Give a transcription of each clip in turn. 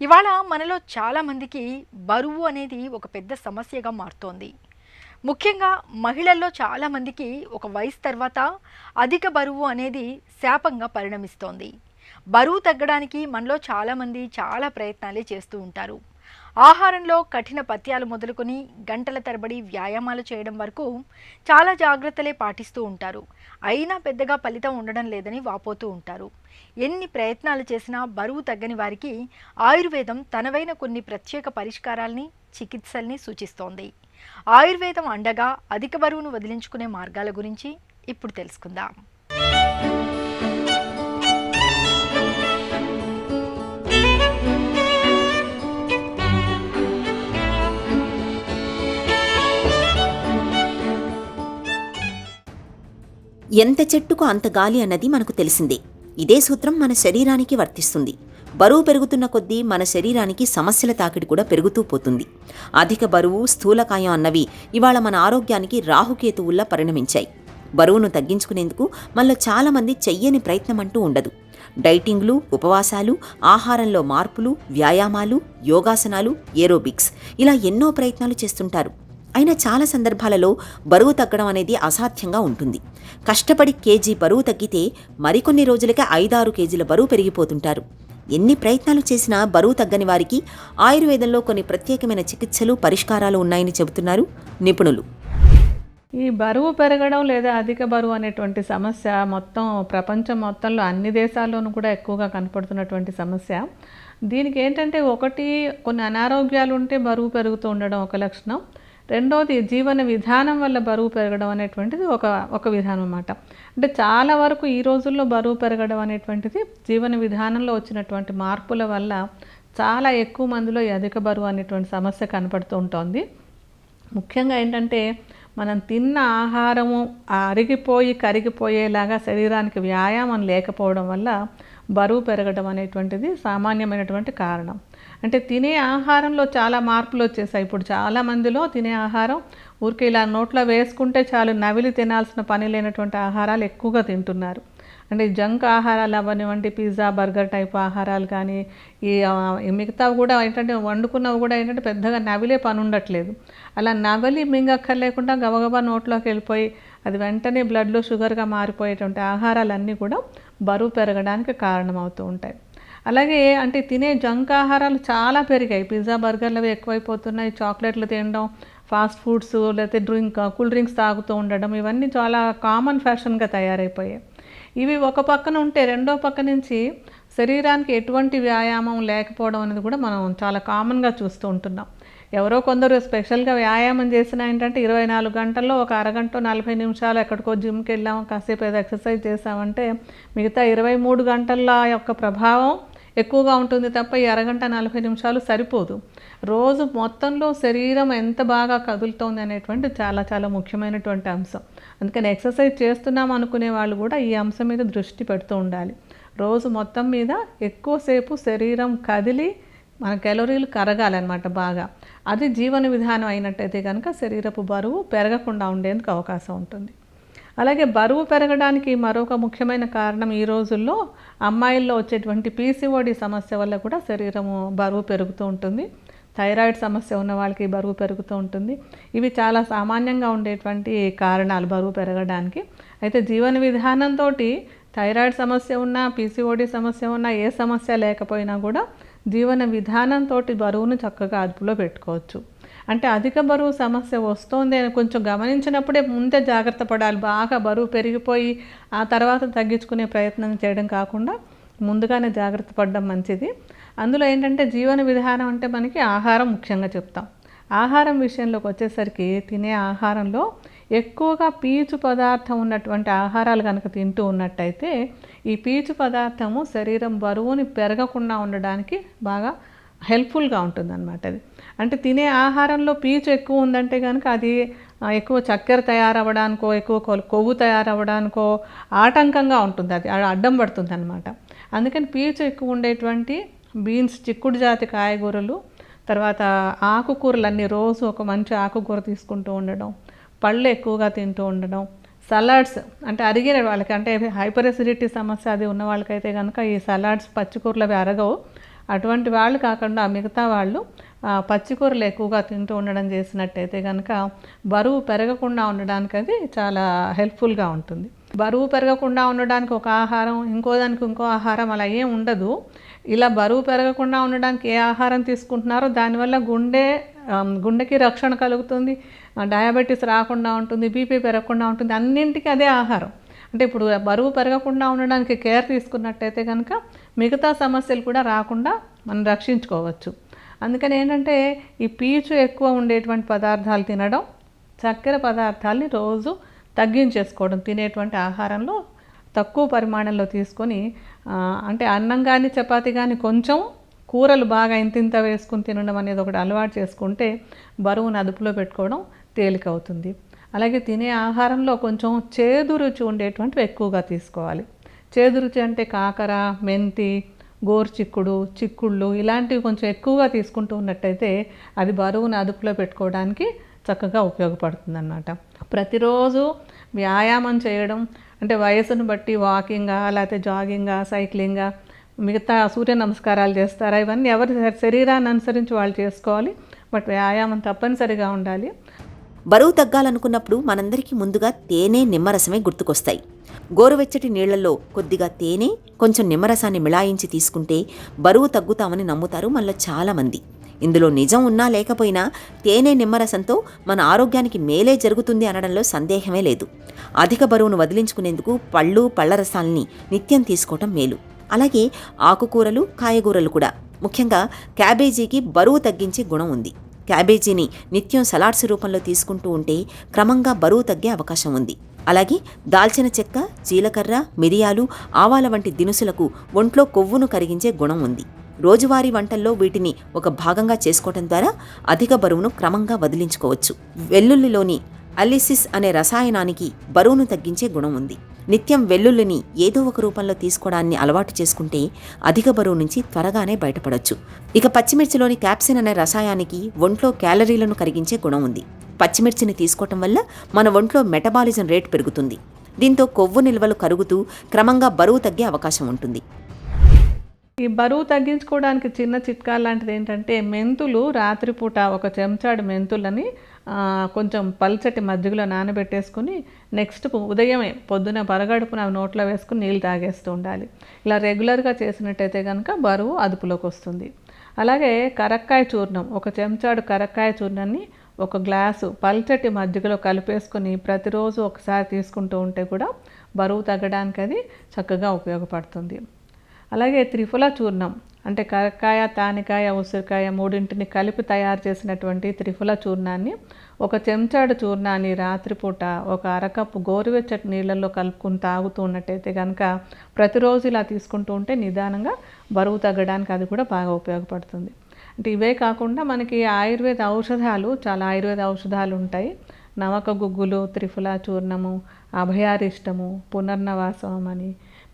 ఇవాళ మనలో చాలామందికి బరువు అనేది ఒక పెద్ద సమస్యగా మారుతోంది. ముఖ్యంగా మహిళల్లో చాలామందికి ఒక వయసు తర్వాత అధిక బరువు అనేది శాపంగా పరిణమిస్తోంది. బరువు తగ్గడానికి మనలో చాలామంది చాలా ప్రయత్నాలే చేస్తూ ఉంటారు. ఆహారంలో కఠిన పథ్యాలు మొదలుకొని గంటల తరబడి వ్యాయామాలు చేయడం వరకు చాలా జాగ్రత్తలే పాటిస్తూ ఉంటారు. అయినా పెద్దగా ఫలితం ఉండడం లేదని వాపోతూ ఉంటారు. ఎన్ని ప్రయత్నాలు చేసినా బరువు తగ్గని వారికి ఆయుర్వేదం తనవైన కొన్ని ప్రత్యేక పరిష్కారాల్ని, చికిత్సల్ని సూచిస్తోంది. ఆయుర్వేదం అండగా అధిక బరువును వదిలించుకునే మార్గాల గురించి ఇప్పుడు తెలుసుకుందాం. ఎంత చెట్టుకు అంత గాలి అన్నది మనకు తెలిసిందే. ఇదే సూత్రం మన శరీరానికి వర్తిస్తుంది. బరువు పెరుగుతున్న కొద్దీ మన శరీరానికి సమస్యల తాకిడి కూడా పెరుగుతూ పోతుంది. అధిక బరువు, స్థూలకాయం అన్నవి ఇవాళ మన ఆరోగ్యానికి రాహుకేతువుల్లా పరిణమించాయి. బరువును తగ్గించుకునేందుకు మనలో చాలామంది చెయ్యని ప్రయత్నం అంటూ ఉండదు. డైటింగ్లు, ఉపవాసాలు, ఆహారంలో మార్పులు, వ్యాయామాలు, యోగాసనాలు, ఏరోబిక్స్ ఇలా ఎన్నో ప్రయత్నాలు చేస్తుంటారు. అయినా చాలా సందర్భాలలో బరువు తగ్గడం అనేది అసాధ్యంగా ఉంటుంది. కష్టపడి కేజీ బరువు తగ్గితే మరికొన్ని రోజులకే 5-6 కేజీల బరువు పెరిగిపోతుంటారు. ఎన్ని ప్రయత్నాలు చేసినా బరువు తగ్గని వారికి ఆయుర్వేదంలో కొన్ని ప్రత్యేకమైన చికిత్సలు, పరిష్కారాలు ఉన్నాయని చెబుతున్నారు నిపుణులు. ఈ బరువు పెరగడం లేదా అధిక బరువు అనేటువంటి సమస్య మొత్తం ప్రపంచం మొత్తంలో అన్ని దేశాల్లోనూ కూడా ఎక్కువగా కనపడుతున్నటువంటి సమస్య. దీనికి ఏంటంటే ఒకటి, కొన్ని అనారోగ్యాలు ఉంటే బరువు పెరుగుతూ ఉండడం ఒక లక్షణం. రెండోది, జీవన విధానం వల్ల బరువు పెరగడం అనేటువంటిది ఒక విధానం అన్నమాట. అంటే చాలా వరకు ఈ రోజుల్లో బరువు పెరగడం అనేటువంటిది జీవన విధానంలో వచ్చినటువంటి మార్పుల వల్ల చాలా ఎక్కువ మందిలో ఈ అధిక బరువు అనేటువంటి సమస్య కనపడుతూ ఉంటుంది. ముఖ్యంగా ఏంటంటే మనం తిన్న ఆహారము అరిగిపోయి కరిగిపోయేలాగా శరీరానికి వ్యాయామం లేకపోవడం వల్ల బరువు పెరగడం అనేటువంటిది సామాన్యమైనటువంటి కారణం. అంటే తినే ఆహారంలో చాలా మార్పులు వచ్చేసాయి. ఇప్పుడు చాలా మందిలో తినే ఆహారం ఊరికే ఇలా నోట్లో వేసుకుంటే చాలు నవిలి తినాల్సిన పని లేనటువంటి ఆహారాలు ఎక్కువగా తింటున్నారు. అంటే జంక్ ఆహారాలు అవనివ్వండి, పిజ్జా, బర్గర్ టైప్ ఆహారాలు కానీ, ఈ మిగతావి కూడా ఏంటంటే వండుకున్నవి కూడా ఏంటంటే పెద్దగా నవిలే పని ఉండట్లేదు. అలా నవలి మింగక్కర్లేకుండా గబగబా నోట్లోకి వెళ్ళిపోయి అది వెంటనే బ్లడ్లో షుగర్గా మారిపోయేటువంటి ఆహారాలన్నీ కూడా బరువు పెరగడానికి కారణమవుతూ ఉంటాయి. అలాగే అంటే తినే జంక్ ఆహారాలు చాలా పెరిగాయి. పిజ్జా, బర్గర్లు అవి ఎక్కువైపోతున్నాయి. చాక్లెట్లు తినడం, ఫాస్ట్ ఫుడ్స్, లేకపోతే కూల్ డ్రింక్స్ తాగుతూ ఉండడం, ఇవన్నీ చాలా కామన్ ఫ్యాషన్గా తయారైపోయాయి. ఇవి ఒక పక్కన ఉంటే రెండో పక్క నుంచి శరీరానికి ఎటువంటి వ్యాయామం లేకపోవడం అనేది కూడా మనం చాలా కామన్గా చూస్తూ ఉంటున్నాం. ఎవరో కొందరు స్పెషల్గా వ్యాయామం చేసినా ఏంటంటే 24 గంటల్లో ఒక అరగంట 40 నిమిషాలు ఎక్కడికో జిమ్కి వెళ్ళాం, కాసేపు ఏదో ఎక్సర్సైజ్ చేసామంటే మిగతా 23 గంటల యొక్క ప్రభావం ఎక్కువగా ఉంటుంది తప్ప ఈ అరగంట 40 నిమిషాలు సరిపోదు. రోజు మొత్తంలో శరీరం ఎంత బాగా కదులుతోంది అనేటువంటి చాలా చాలా ముఖ్యమైనటువంటి అంశం. అందుకని ఎక్సర్సైజ్ చేస్తున్నాం అనుకునే వాళ్ళు కూడా ఈ అంశం మీద దృష్టి పెడుతూ ఉండాలి. రోజు మొత్తం మీద ఎక్కువసేపు శరీరం కదిలి మన క్యాలరీలు కరగాలన్నమాట బాగా. అది జీవన విధానం అయినట్టయితే కనుక శరీరపు బరువు పెరగకుండా ఉండేందుకు అవకాశం ఉంటుంది. అలాగే బరువు పెరగడానికి మరొక ముఖ్యమైన కారణం ఈ రోజుల్లో అమ్మాయిల్లో వచ్చేటువంటి పీసీఓడి సమస్య వల్ల కూడా శరీరము బరువు పెరుగుతూ ఉంటుంది. థైరాయిడ్ సమస్య ఉన్న వాళ్ళకి బరువు పెరుగుతూ ఉంటుంది. ఇవి చాలా సామాన్యంగా ఉండేటువంటి కారణాలు బరువు పెరగడానికి. అయితే జీవన విధానంతో థైరాయిడ్ సమస్య ఉన్నా, పీసీఓడి సమస్య ఉన్నా, ఏ సమస్య లేకపోయినా కూడా జీవన విధానంతో బరువును చక్కగా అదుపులో పెట్టుకోవచ్చు. అంటే అధిక బరువు సమస్య వస్తోంది అని కొంచెం గమనించినప్పుడే ముందే జాగ్రత్త పడాలి. బాగా బరువు పెరిగిపోయి ఆ తర్వాత తగ్గించుకునే ప్రయత్నం చేయడం కాకుండా ముందుగానే జాగ్రత్త పడడం మంచిది. అందులో ఏంటంటే జీవన విధానం అంటే మనకి ఆహారం ముఖ్యంగా చెప్తాం. ఆహారం విషయంలోకి వచ్చేసరికి తినే ఆహారంలో ఎక్కువగా పీచు పదార్థం ఉన్నటువంటి ఆహారాలు కనుక తింటూ ఉన్నట్టయితే ఈ పీచు పదార్థము శరీరం బరువుని పెరగకుండా ఉండడానికి బాగా హెల్ప్ఫుల్గా ఉంటుందన్నమాట. అది అంటే తినే ఆహారంలో పీచు ఎక్కువ ఉందంటే కనుక అది ఎక్కువ చక్కెర తయారవ్వడానికో, ఎక్కువ కొవ్వు తయారవ్వడానికో ఆటంకంగా ఉంటుంది. అది అడ్డం పడుతుంది అన్నమాట. అందుకని పీచు ఎక్కువ ఉండేటువంటి బీన్స్, చిక్కుడు జాతి కాయగూరలు, తర్వాత ఆకుకూరలన్నీ రోజు ఒక మంచి ఆకుకూర తీసుకుంటూ ఉండడం, పళ్ళు ఎక్కువగా తింటూ ఉండడం, సలాడ్స్ అంటే అరిగిన వాళ్ళకి అంటే హైపర్ ఎసిడిటీ సమస్య అది ఉన్న వాళ్ళకైతే కనుక ఈ సలాడ్స్, పచ్చికూరలు అవి అరగవు. అటువంటి వాళ్ళు కాకుండా మిగతా వాళ్ళు పచ్చికూరలు ఎక్కువగా తింటూ ఉండడం చేసినట్టయితే కనుక బరువు పెరగకుండా ఉండడానికి అది చాలా హెల్ప్ఫుల్గా ఉంటుంది. బరువు పెరగకుండా ఉండడానికి ఒక ఆహారం, ఇంకో దానికి ఇంకో ఆహారం అలా ఏం ఉండదు. ఇలా బరువు పెరగకుండా ఉండడానికి ఏ ఆహారం తీసుకుంటున్నారో దానివల్ల గుండెకి రక్షణ కలుగుతుంది, డయాబెటీస్ రాకుండా ఉంటుంది, బీపీ పెరగకుండా ఉంటుంది, అన్నింటికి అదే ఆహారం. అంటే ఇప్పుడు బరువు పెరగకుండా ఉండడానికి కేర్ తీసుకున్నట్టయితే కనుక మిగతా సమస్యలు కూడా రాకుండా మనం రక్షించుకోవచ్చు. అందుకని ఏంటంటే ఈ పీచు ఎక్కువ ఉండేటువంటి పదార్థాలు తినడం, చక్కెర పదార్థాలని రోజు తగ్గించేసుకోవడం, తినేటువంటి ఆహారంలో తక్కువ పరిమాణంలో తీసుకొని అంటే అన్నం కానీ చపాతీ కానీ కొంచెం, కూరలు బాగా ఇంతింత వేసుకుని తినడం అనేది ఒకటి అలవాటు చేసుకుంటే బరువును అదుపులో పెట్టుకోవడం తేలికవుతుంది. అలాగే తినే ఆహారంలో కొంచెం చేదు రుచి ఉండేటువంటివి ఎక్కువగా తీసుకోవాలి. చేదు రుచి అంటే కాకర, మెంతి, గోరుచిక్కుడు, చిక్కుళ్ళు ఇలాంటివి కొంచెం ఎక్కువగా తీసుకుంటూ ఉన్నట్టయితే అది బరువును అదుపులో పెట్టుకోవడానికి చక్కగా ఉపయోగపడుతుంది అన్నమాట. ప్రతిరోజు వ్యాయామం చేయడం అంటే వయసును బట్టి వాకింగా, లేకపోతే జాగింగా, సైక్లింగా, మిగతా సూర్య నమస్కారాలు చేస్తారా, ఇవన్నీ ఎవరి శరీరాన్ని అనుసరించి వాళ్ళు చేసుకోవాలి. బట్ వ్యాయామం తప్పనిసరిగా ఉండాలి. బరువు తగ్గాలనుకున్నప్పుడు మనందరికీ ముందుగా తేనె, నిమ్మరసమే గుర్తుకొస్తాయి. గోరువెచ్చటి నీళ్లలో కొద్దిగా తేనె, కొంచెం నిమ్మరసాన్ని మిళాయించి తీసుకుంటే బరువు తగ్గుతామని నమ్ముతారు మనలో చాలామంది. ఇందులో నిజం ఉన్నా లేకపోయినా తేనె, నిమ్మరసంతో మన ఆరోగ్యానికి మేలే జరుగుతుంది అనడంలో సందేహమే లేదు. అధిక బరువును వదిలించుకునేందుకు పళ్ళు, పళ్ల రసాలని నిత్యం తీసుకోవటం మేలు. అలాగే ఆకుకూరలు, కాయగూరలు కూడా, ముఖ్యంగా క్యాబేజీకి బరువు తగ్గించే గుణం ఉంది. క్యాబేజీని నిత్యం సలాడ్స్ రూపంలో తీసుకుంటూ ఉంటే క్రమంగా బరువు తగ్గే అవకాశం ఉంది. అలాగే దాల్చిన చెక్క, జీలకర్ర, మిరియాలు, ఆవాల వంటి దినుసులకు ఒంట్లో కొవ్వును కరిగించే గుణం ఉంది. రోజువారీ వంటల్లో వీటిని ఒక భాగంగా చేసుకోవటం ద్వారా అధిక బరువును క్రమంగా వదిలించుకోవచ్చు. వెల్లుల్లిలోని అలిసిస్ అనే రసాయనానికి బరువును తగ్గించే గుణం ఉంది. నిత్యం వెల్లుల్లిని ఏదో ఒక రూపంలో తీసుకోవడాన్ని అలవాటు చేసుకుంటే అధిక బరువు నుంచి త్వరగానే బయటపడొచ్చు. ఇక పచ్చిమిర్చిలోని క్యాప్సిన్ అనే రసాయనానికి ఒంట్లో క్యాలరీలను కరిగించే గుణం ఉంది. పచ్చిమిర్చిని తీసుకోవటం వల్ల మన ఒంట్లో మెటబాలిజం రేటు పెరుగుతుంది. దీంతో కొవ్వు నిల్వలు కరుగుతూ క్రమంగా బరువు తగ్గే అవకాశం ఉంటుంది. ఈ బరువు తగ్గించుకోవడానికి చిన్న చిట్కా లాంటిది ఏంటంటే మెంతులు రాత్రిపూట ఒక చెంచాడు మెంతులని కొంచెం పల్చటి మజ్జిగలో నానబెట్టేసుకుని నెక్స్ట్ ఉదయమే పొద్దున పరగడుపున నోట్లో వేసుకుని నీళ్ళు తాగేస్తూ ఉండాలి. ఇలా రెగ్యులర్గా చేసినట్టయితే కనుక బరువు అదుపులోకి వస్తుంది. అలాగే కరక్కాయ చూర్ణం, ఒక చెంచాడు కరక్కాయ చూర్ణాన్ని ఒక గ్లాసు పల్చటి మజ్జిగలో కలిపేసుకుని ప్రతిరోజు ఒకసారి తీసుకుంటూ ఉంటే కూడా బరువు తగ్గడానికి అది చక్కగా ఉపయోగపడుతుంది. అలాగే త్రిఫల చూర్ణం అంటే కరక్కాయ, తానికాయ, ఉసిరికాయ మూడింటిని కలిపి తయారు చేసినటువంటి త్రిఫల చూర్ణాన్ని, ఒక చెంచాడు చూర్ణాన్ని రాత్రిపూట ఒక అరకప్పు గోరువెచ్చటి నీళ్ళల్లో కలుపుకుని తాగుతూ ఉన్నట్టయితే కనుక ప్రతిరోజు ఇలా తీసుకుంటూ ఉంటే నిదానంగా బరువు తగ్గడానికి అది కూడా బాగా ఉపయోగపడుతుంది. అంటే ఇవే కాకుండా మనకి ఆయుర్వేద ఔషధాలు, చాలా ఆయుర్వేద ఔషధాలు ఉంటాయి. నవక గుగ్గులు, త్రిఫల చూర్ణము, అభయారిష్టము, పునర్నవాసం అని,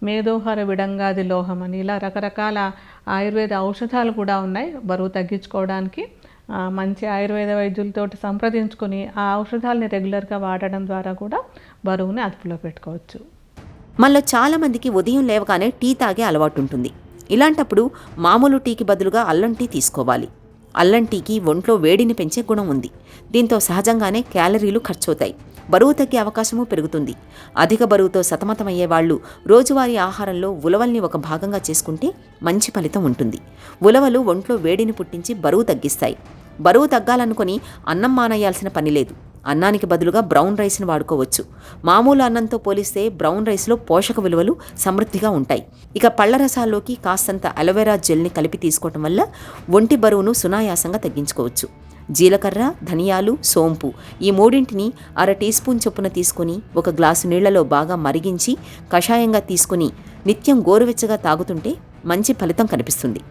మేధోహర విడంగాది లోహం అని, ఇలా రకరకాల ఆయుర్వేద ఔషధాలు కూడా ఉన్నాయి. బరువు తగ్గించుకోవడానికి మంచి ఆయుర్వేద వైద్యులతోటి సంప్రదించుకొని ఆ ఔషధాలని రెగ్యులర్గా వాడడం ద్వారా కూడా బరువుని అదుపులో పెట్టుకోవచ్చు. మనలో చాలామందికి ఉదయం లేవగానే టీ తాగే అలవాటు ఉంటుంది. ఇలాంటప్పుడు మామూలు టీకి బదులుగా అల్లం టీ తీసుకోవాలి. అల్లం టీకి ఒంట్లో వేడిని పెంచే గుణం ఉంది. దీంతో సహజంగానే క్యాలరీలు ఖర్చవుతాయి, బరువు తగ్గే అవకాశము పెరుగుతుంది. అధిక బరువుతో సతమతమయ్యే వాళ్ళు రోజువారీ ఆహారంలో ఉలవల్ని ఒక భాగంగా చేసుకుంటే మంచి ఫలితం ఉంటుంది. ఉలవలు ఒంట్లో వేడిని పుట్టించి బరువు తగ్గిస్తాయి. బరువు తగ్గాలనుకొని అన్నం మానేయాల్సిన పని లేదు. అన్నానికి బదులుగా బ్రౌన్ రైస్ని వాడుకోవచ్చు. మామూలు అన్నంతో పోలిస్తే బ్రౌన్ రైస్లో పోషక విలువలు సమృద్ధిగా ఉంటాయి. ఇక పళ్ల రసాల్లోకి కాస్తంత అలోవెరా జెల్ని కలిపి తీసుకోవటం వల్ల ఒంటి బరువును సునాయాసంగా తగ్గించుకోవచ్చు. జీలకర్ర, ధనియాలు, సోంపు ఈ మూడింటిని 1/2 టీ స్పూన్ చొప్పున తీసుకుని ఒక గ్లాసు నీళ్లలో బాగా మరిగించి కషాయంగా తీసుకుని నిత్యం గోరువెచ్చగా తాగుతుంటే మంచి ఫలితం కనిపిస్తుంది.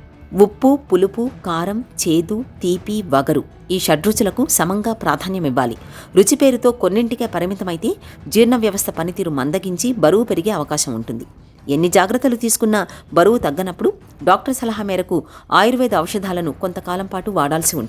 ఉప్పు, పులుపు, కారం, చేదు, తీపి, వగరు ఈ షడ్రుచులకు సమంగా ప్రాధాన్యమివ్వాలి. రుచి పేరుతో కొన్నింటికే పరిమితమైతే జీర్ణ వ్యవస్థ పనితీరు మందగించి బరువు పెరిగే అవకాశం ఉంటుంది. ఎన్ని జాగ్రత్తలు తీసుకున్నా బరువు తగ్గనప్పుడు డాక్టర్ సలహా మేరకు ఆయుర్వేద ఔషధాలను కొంతకాలం పాటు వాడాల్సి ఉంటుంది.